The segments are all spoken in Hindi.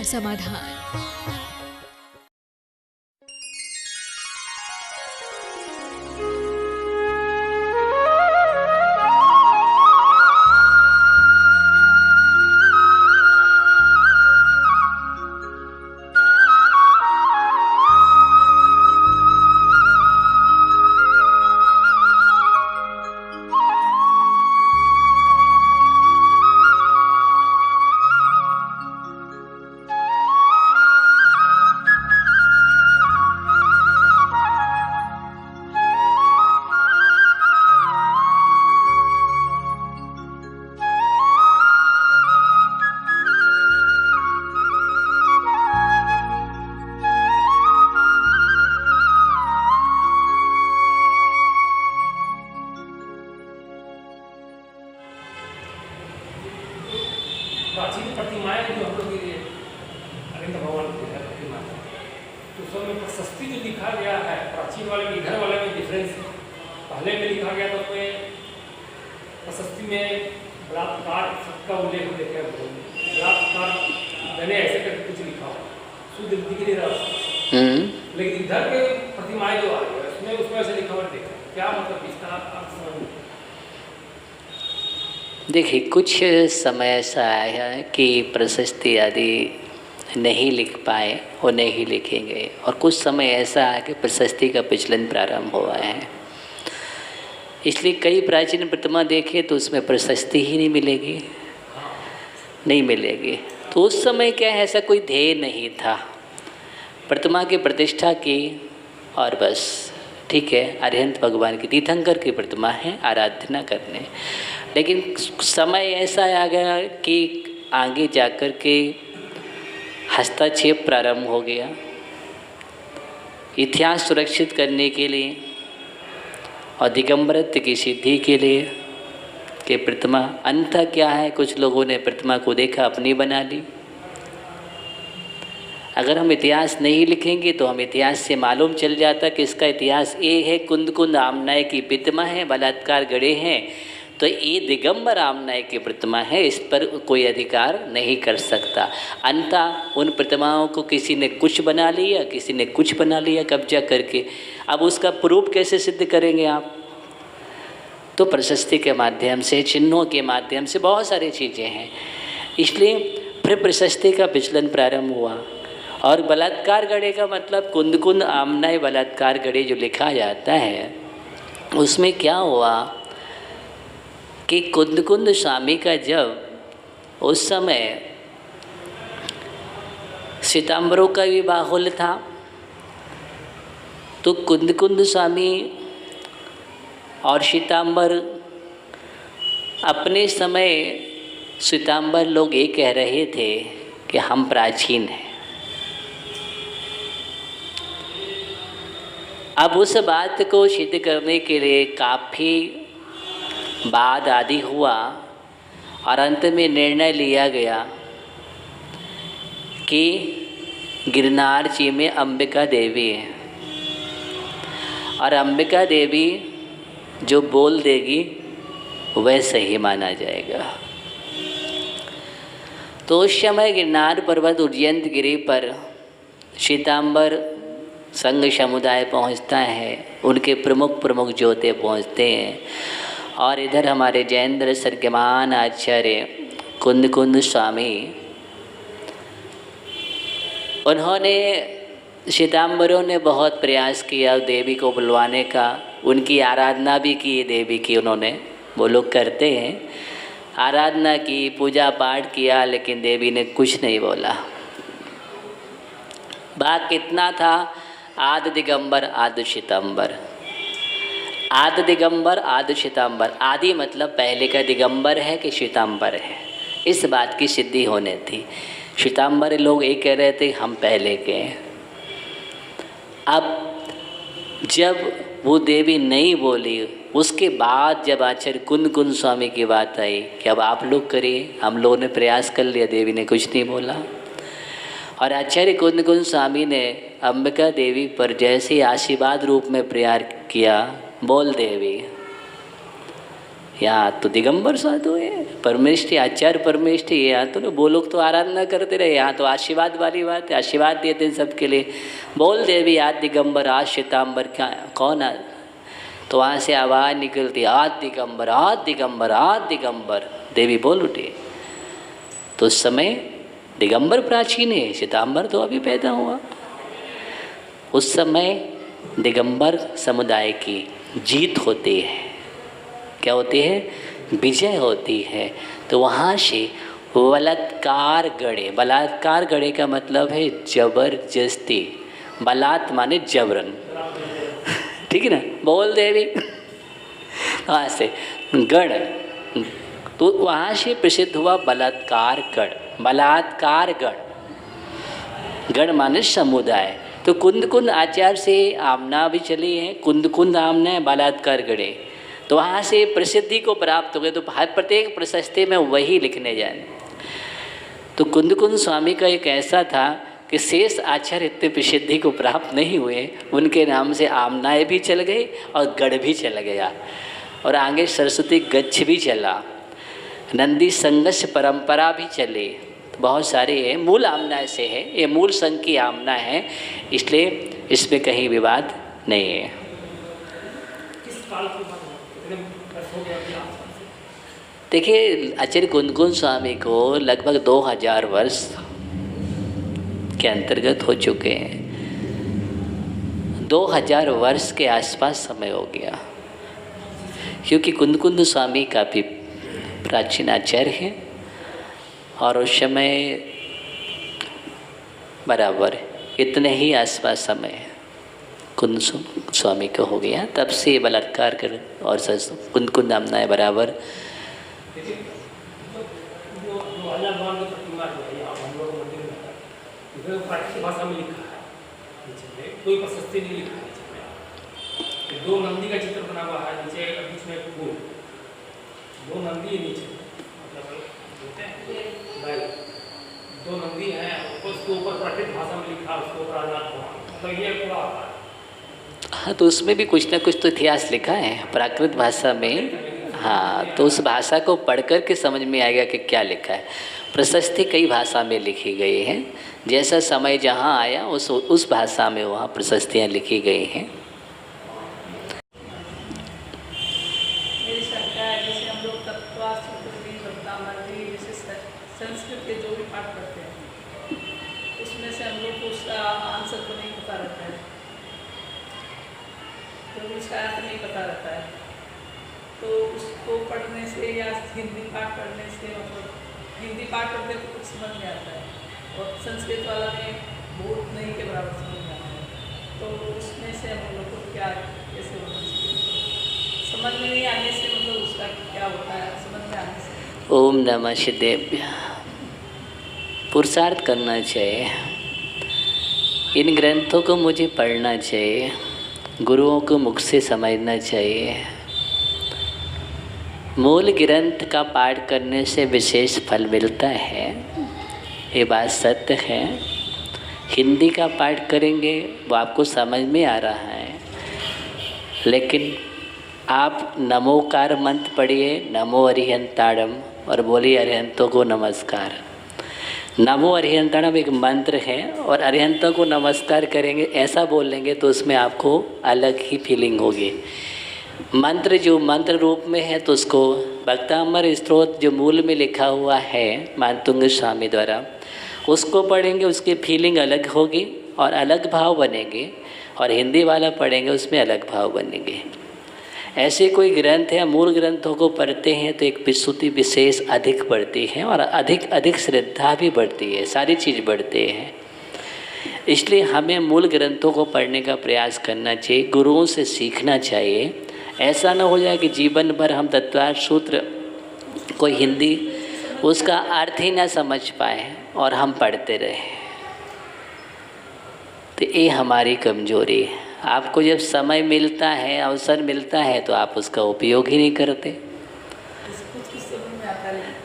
समाधान। प्राचीन प्रतिमाएं जो हम लोग ये अरविंद भगवान की है प्रतिमा, तो उसमें प्रशस्ति जो लिखा गया है प्राचीन वाले में इधर वाले में डिफरेंस है। पहले में लिखा गया तो उसमें प्रशस्ति में बलात्कार का उल्लेख देखा है, बलात्कार मैंने ऐसे करके कुछ लिखा हो शुद्ध दिख नहीं रहा। लेकिन इधर के प्रतिमाएं जो आ रही है उसमें ऐसे लिखा हुआ देखा, क्या मतलब इसका आप समझ? देखिए, कुछ समय ऐसा आया है कि प्रशस्ति आदि नहीं लिख पाए और नहीं लिखेंगे, और कुछ समय ऐसा है कि प्रशस्ति का प्रचलन प्रारंभ हुआ है। इसलिए कई प्राचीन प्रतिमा देखें तो उसमें प्रशस्ति ही नहीं मिलेगी, नहीं मिलेगी। तो उस समय क्या है, ऐसा कोई ध्येय नहीं था, प्रतिमा की प्रतिष्ठा की और बस ठीक है, अरिहंत भगवान की तीर्थंकर की प्रतिमा है, आराधना करने। लेकिन समय ऐसा आ गया कि आगे जाकर के हस्तक्षेप प्रारंभ हो गया इतिहास सुरक्षित करने के लिए और दिगंबरत्व की सिद्धि के लिए कि प्रतिमा अंततः क्या है, कुछ लोगों ने प्रतिमा को देखा अपनी बना ली। अगर हम इतिहास नहीं लिखेंगे तो हम इतिहास से मालूम चल जाता कि इसका इतिहास ये है, कुंद कुंद आमनाय की प्रतिमा है, बलात्कार गढ़े हैं, तो ये दिगंबर आमनाय की प्रतिमा है, इस पर कोई अधिकार नहीं कर सकता। अंततः उन प्रतिमाओं को किसी ने कुछ बना लिया, किसी ने कुछ बना लिया कब्जा करके। अब उसका प्रूफ कैसे सिद्ध करेंगे आप? तो प्रशस्ति के माध्यम से, चिन्हों के माध्यम से बहुत सारी चीज़ें हैं। इसलिए फिर प्रशस्ति का विचलन प्रारंभ हुआ। और बलात्कार गढ़े का मतलब कुंद कुंद आमनाय बलात्कार गढ़े जो लिखा जाता है, उसमें क्या हुआ कि कुंद कुंद स्वामी का जब उस समय श्वेतांबरों का भी बाहुल्य था, तो कुंद कुंद स्वामी और श्वेतांबर अपने समय श्वेतांबर लोग ये कह रहे थे कि हम प्राचीन हैं। अब उस बात को सिद्ध करने के लिए काफ़ी वाद आदि हुआ और अंत में निर्णय लिया गया कि गिरनार जी में अंबिका देवी है और अंबिका देवी जो बोल देगी वह सही माना जाएगा। तो उस समय गिरनार पर्वत उज्जैन गिरी पर श्वेतांबर संघ समुदाय पहुंचता है, उनके प्रमुख प्रमुख जोते पहुंचते हैं। और इधर हमारे जैन सर्गमान आचार्य कुंद कुंद स्वामी, उन्होंने श्वेतांबरों ने बहुत प्रयास किया देवी को बुलवाने का, उनकी आराधना भी की देवी की, उन्होंने, वो लोग करते हैं, आराधना की, पूजा पाठ किया, लेकिन देवी ने कुछ नहीं बोला। बात कितना था, आदि दिगंबर आदि श्वेतांबर, आदि दिगंबर आदि श्वेतांबर। आदि मतलब पहले का दिगंबर है कि श्वेतांबर है, इस बात की सिद्धि होने थी। श्वेतांबर लोग ये कह रहे थे हम पहले के हैं। अब जब वो देवी नहीं बोली, उसके बाद जब आचार्य कुंद कुंद स्वामी की बात आई कि अब आप लोग करिए, हम लोगों ने प्रयास कर लिया, देवी ने कुछ नहीं बोला। और आचार्य कुंद कुंद स्वामी ने अंबिका देवी पर जैसे आशीर्वाद रूप में प्रयास किया, बोल देवी, यहाँ तो दिगंबर साधु है, परमेष्ठी आचार्य परमेष्ठी, यहाँ तो वो लोग तो आराधना करते रहे, यहाँ तो आशीर्वाद वाली बात है, आशीर्वाद देते हैं सबके लिए। बोल देवी आज दिगंबर आज श्वेतांबर, क्या कौन आ, तो वहाँ से आवाज़ निकलती आज दिगंबर आज दिगंबर आज दिगंबर, देवी बोल उठी। तो उस समय दिगंबर प्राचीन है, श्वेतांबर तो अभी पैदा हुआ। उस समय दिगंबर समुदाय की जीत होती है, क्या होती है, विजय होती है। तो वहाँ से बलात्कार गढ़े, बलात्कार गढ़े का मतलब है जबरदस्ती, बलात् माने जबरन, ठीक है ना, बोल देवी। वहाँ से गढ़, तो वहाँ से प्रसिद्ध हुआ बलात्कार गढ़, बलात्कार गढ़, गढ़ माने समुदाय। तो कुंद कुंद आचार्य से आमना भी चली है, कुंद कुंद आमना है, बलात्कार गढ़े, तो वहाँ से प्रसिद्धि को प्राप्त हो गए। तो हर प्रत्येक प्रशस्ति में वही लिखने जाए। तो कुंद कुंद स्वामी का एक ऐसा था कि शेष आचार्य इतने प्रसिद्धि को प्राप्त नहीं हुए, उनके नाम से आमनाएँ भी चल गई और गढ़ भी चल गया, और आगे सरस्वती गच्छ भी चला, नंदी संघर्ष परंपरा भी चली। तो बहुत सारे हैं, मूल आमना से है, ये मूल संघ की आमना है, इसलिए इसमें कहीं विवाद नहीं है। किस काल की बात कितने वर्ष हो गए अभी आसपास से? देखिए आचार्य कुंद कुंद स्वामी को लगभग 2000 वर्ष के अंतर्गत हो चुके हैं, 2000 वर्ष के आसपास समय हो गया, क्योंकि कुंद कुंद स्वामी काफ़ी प्राचीन आचार्य हैं और उस समय बराबर इतने ही आसपास समय कुंद स्वामी को हो गया, तब से बलात्कार कर और कुंद कुंद आमनाएँ बराबर। लेकिन जो अल्लाह भगवान की प्रतिमा जो है यहाँ हम लोग मंदिर में है, इसमें प्राकृतिक भाषा में लिखा है, नीचे में कोई प्रशस्ति नहीं लिखा है। नीचे में 2 नंदी का चित्र बना हुआ है, नीचे बीच में फूल, 2 नंदी है नीचे, मतलब बोलते हैं बैल, 2 नंदी हैं, उसके ऊपर प्राकृतिक भाषा में लिखा, उसके ऊपर अल्लाह भगवान, मतलब ये पूरा आता है। हाँ, तो उसमें भी कुछ ना कुछ तो इतिहास लिखा है प्राकृत भाषा में। हाँ, तो उस भाषा को पढ़ कर के समझ में आएगा कि क्या लिखा है। प्रशस्ति कई भाषा में लिखी गई है, जैसा समय जहाँ आया उस भाषा में वहाँ प्रशस्तियाँ लिखी गई हैं। मेरी शंका है, जैसे हम लोग तत्वास्त्र जैसे संस्कृत के जो भी पाठ पढ़ते हैं, उसमें से हम लोग को उसका आंसर तो नहीं पता रहता है, तो उसका अर्थ नहीं पता रहता है, तो उसको पढ़ने से या हिंदी पाठ पढ़ने से, मतलब हिंदी पाठ पढ़ते तो कुछ समझ में आता है और संस्कृत वाला में बहुत नहीं के बराबर समझ में आता है, तो उसमें से हम लोग को क्या कैसे होना चाहिए, समझ में नहीं आने से मतलब उसका क्या होता है, समझ में आने से। ओम नमः शिवाय। पुरुषार्थ करना चाहिए, इन ग्रंथों को मुझे पढ़ना चाहिए, गुरुओं को मुख से समझना चाहिए। मूल ग्रंथ का पाठ करने से विशेष फल मिलता है, ये बात सत्य है। हिंदी का पाठ करेंगे वो आपको समझ में आ रहा है, लेकिन आप नमोकार मंत्र पढ़िए, नमो अरिहंताड़म, और बोलिए अरिहंतों को नमस्कार। नमो अरिहंताड़म एक मंत्र है, और अरिहंतों को नमस्कार करेंगे ऐसा बोल लेंगे तो उसमें आपको अलग ही फीलिंग होगी। मंत्र जो मंत्र रूप में है तो उसको भक्तामर स्तोत्र जो मूल में लिखा हुआ है मानतुंग स्वामी द्वारा, उसको पढ़ेंगे, उसकी फीलिंग अलग होगी और अलग भाव बनेंगे, और हिंदी वाला पढ़ेंगे उसमें अलग भाव बनेंगे। ऐसे कोई ग्रंथ है, मूल ग्रंथों को पढ़ते हैं तो एक विशुद्धि विशेष अधिक बढ़ती है और अधिक अधिक श्रद्धा भी बढ़ती है, सारी चीज़ बढ़ते हैं। इसलिए हमें मूल ग्रंथों को पढ़ने का प्रयास करना चाहिए, गुरुओं से सीखना चाहिए। ऐसा ना हो जाए कि जीवन भर हम तत्वार्थ सूत्र कोई हिंदी उसका अर्थ ही ना समझ पाए और हम पढ़ते रहे, तो ये हमारी कमजोरी है। आपको जब समय मिलता है, अवसर मिलता है, तो आप उसका उपयोग ही नहीं करते।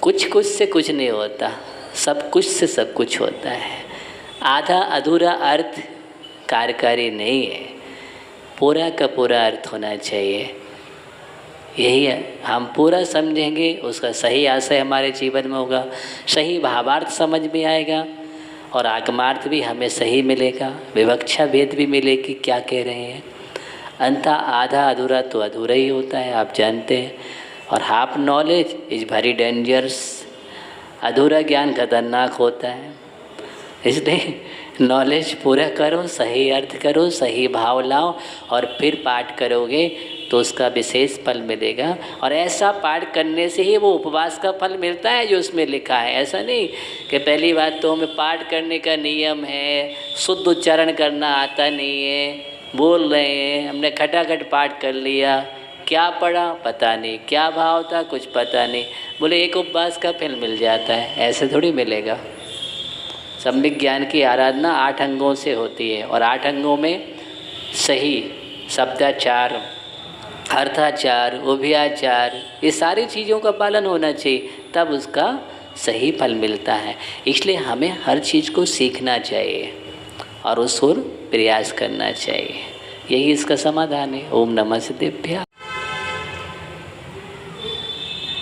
कुछ कुछ से कुछ नहीं होता, सब कुछ से सब कुछ होता है। आधा अधूरा अर्थ कार्यकारी नहीं है, पूरा का पूरा अर्थ होना चाहिए। यही है, हम पूरा समझेंगे, उसका सही आशय हमारे जीवन में होगा, सही भावार्थ समझ में आएगा और आगमार्थ भी हमें सही मिलेगा, विवक्षा भेद भी मिलेगी क्या कह रहे हैं। अंततः आधा अधूरा तो अधूरा ही होता है, आप जानते हैं। और half knowledge is very dangerous, अधूरा ज्ञान खतरनाक होता है। इसलिए नॉलेज पूरा करो, सही अर्थ करो, सही भाव लाओ और फिर पाठ करोगे तो उसका विशेष फल मिलेगा। और ऐसा पाठ करने से ही वो उपवास का फल मिलता है जो उसमें लिखा है। ऐसा नहीं कि पहली बात तो हमें पाठ करने का नियम है, शुद्ध उच्चारण करना आता नहीं है, बोल रहे हैं, हमने खटाखट पाठ कर लिया, क्या पढ़ा पता नहीं, क्या भाव था कुछ पता नहीं, बोले एक उपवास का फल मिल जाता है, ऐसे थोड़ी मिलेगा। सम्यक ज्ञान की आराधना 8 अंगों से होती है और 8 अंगों में सही शब्दाचार, अर्थाचार, उभयाचार, ये सारी चीज़ों का पालन होना चाहिए, तब उसका सही फल मिलता है। इसलिए हमें हर चीज़ को सीखना चाहिए और उस ओर प्रयास करना चाहिए, यही इसका समाधान है। ओम नमः सिद्धेभ्यः।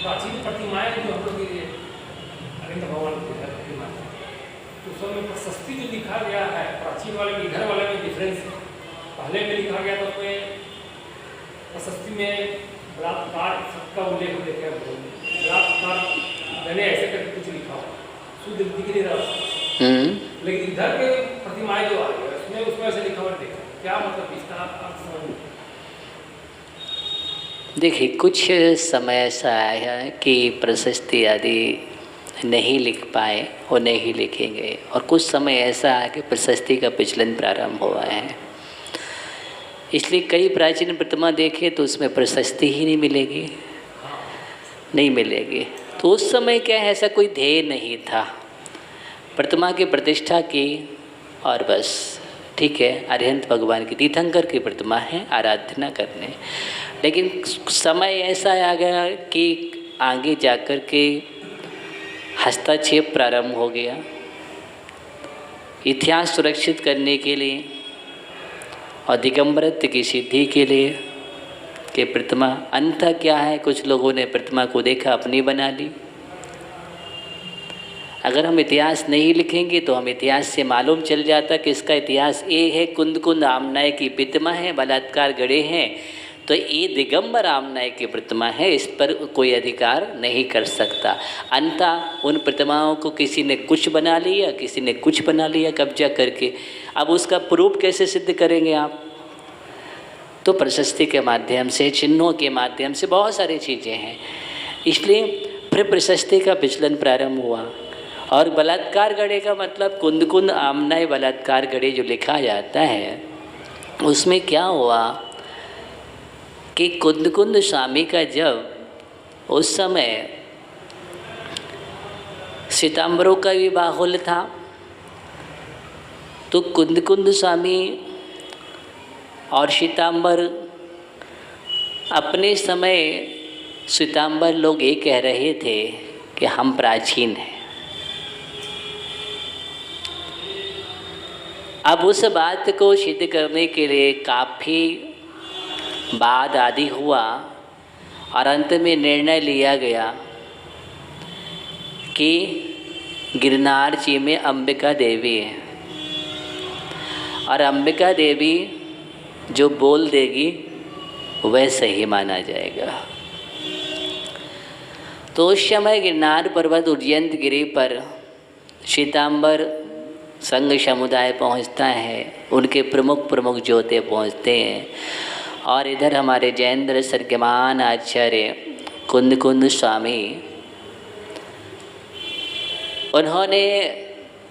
प्राचीन प्रतिमाएं जो हम लोग ये अरविंद भगवान की प्रतिमा है, तो उसमें प्रशस्ति जो लिखा गया है, प्राचीन वाले में इधर वाले में डिफरेंस है। पहले में लिखा गया था उसमें प्रशस्ति में बलात्कार का उल्लेख देखे हैं, बलात्कार मैंने ऐसे करके कुछ लिखा हो, शुद्ध दिख नहीं रहा। लेकिन इधर के प्रतिमाएं जो आ रही है उसमें ऐसे लिखा हुआ देखा, क्या मतलब इसका अर्थ समझ। देखिए, कुछ समय ऐसा आया है कि प्रशस्ति आदि नहीं लिख पाए और नहीं लिखेंगे, और कुछ समय ऐसा है कि प्रशस्ति का प्रचलन प्रारंभ हुआ है। इसलिए कई प्राचीन प्रतिमा देखे तो उसमें प्रशस्ति ही नहीं मिलेगी, नहीं मिलेगी। तो उस समय क्या है, ऐसा कोई ध्येय नहीं था, प्रतिमा की प्रतिष्ठा की और बस ठीक है, अरिहंत भगवान की तीर्थंकर की प्रतिमा है, आराधना करने। लेकिन समय ऐसा आ गया कि आगे जाकर के हस्तक्षेप प्रारंभ हो गया, इतिहास सुरक्षित करने के लिए और दिगंबरत्व की सिद्धि के लिए कि प्रतिमा अंत क्या है, कुछ लोगों ने प्रतिमा को देखा अपनी बना ली। अगर हम इतिहास नहीं लिखेंगे तो हम इतिहास से मालूम चल जाता कि इसका इतिहास ये है, कुंद कुंद आमनाय की प्रतिमा है, बलात्कार गढ़े हैं, तो ये दिगंबर आमनाय की प्रतिमा है, इस पर कोई अधिकार नहीं कर सकता। अंततः उन प्रतिमाओं को किसी ने कुछ बना लिया, किसी ने कुछ बना लिया कब्जा करके। अब उसका प्रूफ कैसे सिद्ध करेंगे आप? तो प्रशस्ति के माध्यम से, चिन्हों के माध्यम से, बहुत सारी चीज़ें हैं। इसलिए फिर प्रशस्ति का विचलन प्रारंभ हुआ। और बलात्कार गढ़े का मतलब कुंद कुंद आमनाय बलात्कार गढ़े जो लिखा जाता है, उसमें क्या हुआ कि कुंद कुंद स्वामी का जब उस समय श्वेतांबरों का भी बाहुल्य था, तो कुंद कुंद स्वामी और श्वेतांबर अपने समय श्वेतांबर लोग ये कह रहे थे कि हम प्राचीन हैं। अब उस बात को सिद्ध करने के लिए काफ़ी वाद आदि हुआ और अंत में निर्णय लिया गया कि गिरनार जी में अंबिका देवी है और अंबिका देवी जो बोल देगी वह सही माना जाएगा। तो उस समय गिरनार पर्वत उज्जैन गिरी पर श्वेतांबर संघ समुदाय पहुंचता है, उनके प्रमुख प्रमुख ज्योति पहुंचते हैं। और इधर हमारे जैन सर्गमान आचार्य कुंद कुंद स्वामी, उन्होंने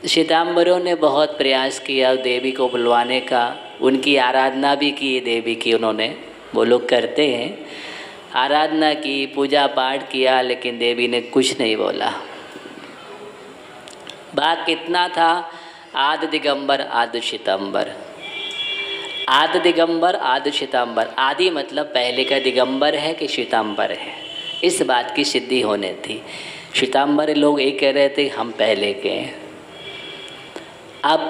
श्वेतांबरों ने बहुत प्रयास किया देवी को बुलवाने का, उनकी आराधना भी की देवी की, उन्होंने, वो लोग करते हैं, आराधना की, पूजा पाठ किया, लेकिन देवी ने कुछ नहीं बोला। बात कितना था, आदि दिगंबर आदि श्वेतांबर, आदि दिगंबर आदि श्वेतांबर। आदि मतलब पहले का दिगंबर है कि श्वेतांबर है, इस बात की सिद्धि होने थी। श्वेतांबर लोग ये कह रहे थे हम पहले के हैं। अब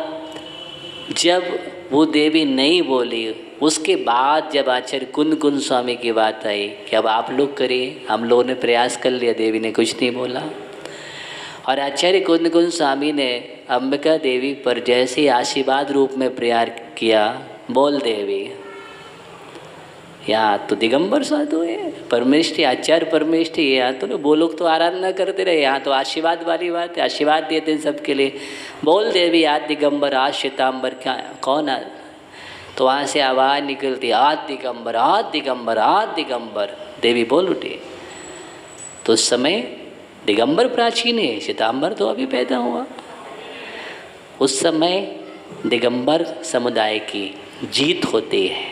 जब वो देवी नहीं बोली उसके बाद जब आचार्य कुंद स्वामी की बात आई कि अब आप लोग करिए, हम लोगों ने प्रयास कर लिया, देवी ने कुछ नहीं बोला। और आचार्य कुंद स्वामी ने अंबिका देवी पर जैसे आशीर्वाद रूप में प्रयास किया, बोल देवी, यहाँ तो दिगंबर साधु है, परमेष्ठी आचार्य परमेष्ठी, यहाँ तो वो लोग तो आराधना करते रहे, यहाँ तो आशीर्वाद वाली बात है, आशीर्वाद देते हैं सबके लिए। बोल देवी आज दिगंबर आज श्वेतांबर, क्या कौन आ? तो वहाँ से आवाज़ निकलती, आज दिगंबर आज दिगंबर आज दिगंबर। देवी बोल उठी। तो उस समय दिगंबर प्राचीन है, श्वेतांबर तो अभी पैदा हुआ। उस समय दिगंबर समुदाय की जीत होती है।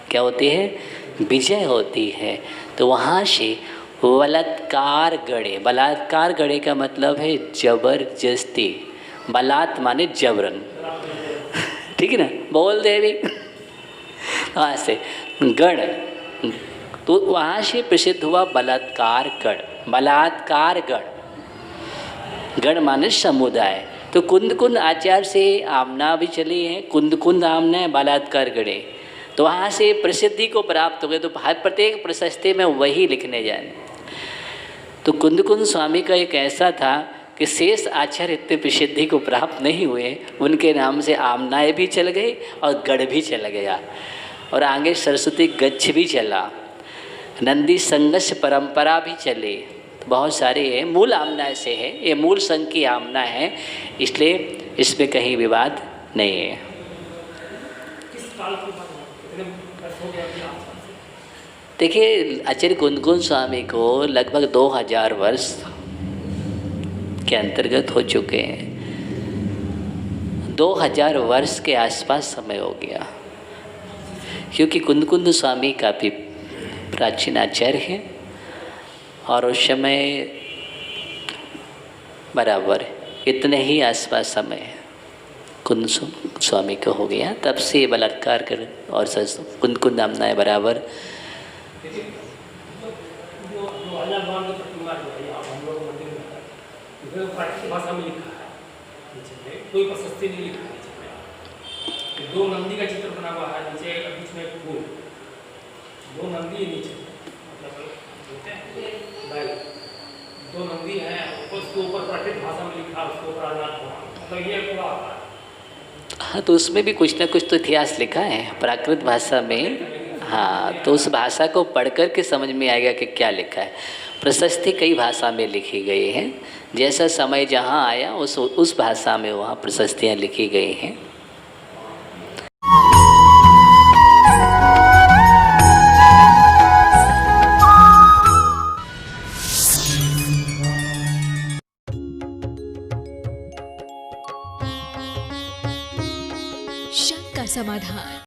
क्या होती है? विजय होती है। तो वहाँ से बलात्कार गढ़े, बलात्कार गढ़े का मतलब है जबरदस्ती, बलात् माने जबरन, ठीक है ना? बोल देवी। वहाँ से गढ़, तो वहाँ से प्रसिद्ध हुआ बलात्कार गढ़, बलात्कार गढ़, गढ़ माने समुदाय। तो कुंद आचार्य से आमना भी चली है, कुंद आमना है, बलात्कार गढ़े, तो वहाँ से प्रसिद्धि को प्राप्त हो गए। तो प्रत्येक प्रशस्ति में वही लिखने जाए। तो कुंद स्वामी का एक ऐसा था कि शेष आचार्य इतने प्रसिद्धि को प्राप्त नहीं हुए, उनके नाम से आमनाएँ भी चल गई और गढ़ भी चल गया, और आगे सरस्वती गच्छ भी चला, नंदी संघर्ष परंपरा भी चली। तो बहुत सारे हैं, मूल आमना से है, ये मूल संघ की आमना है, इसलिए इसमें कहीं विवाद नहीं है। किस काल की बात कितने वर्ष हो गया अभी आसपास से? देखिए, आचार्य कुंद स्वामी को लगभग 2000 वर्ष के अंतर्गत हो चुके हैं। 2000 वर्ष के आसपास समय हो गया, क्योंकि कुंद स्वामी काफ़ी प्राचीन आचार्य हैं और उस समय बराबर इतने ही आसपास समय कुंद स्वामी को हो गया, तब से बलात्कार कर और कुंद नामना है बराबर। लेकिन जो भगवान की प्रतिमा जो है यहाँ हम लोग मंदिर में है, इसमें प्राकृतिक भाषा में लिखा है, नीचे में कोई प्रशस्ति नहीं लिखा है। नीचे में 2 नंदी का चित्र बना हुआ है, नीचे बीच में फूल, 2 नंदी है नीचे, मतलब 2 नंदी हैं, उसके ऊपर प्राकृतिक भाषा में लिखा, उसके ऊपर आजाद हुआ, मतलब ये पूरा आता है। हाँ, तो उसमें भी कुछ ना कुछ तो इतिहास लिखा है प्राकृत भाषा में। हाँ, तो उस भाषा को पढ़ कर के समझ में आएगा कि क्या लिखा है। प्रशस्ति कई भाषा में लिखी गई है, जैसा समय जहाँ आया उस भाषा में वहाँ प्रशस्तियाँ लिखी गई हैं। शक का समाधान।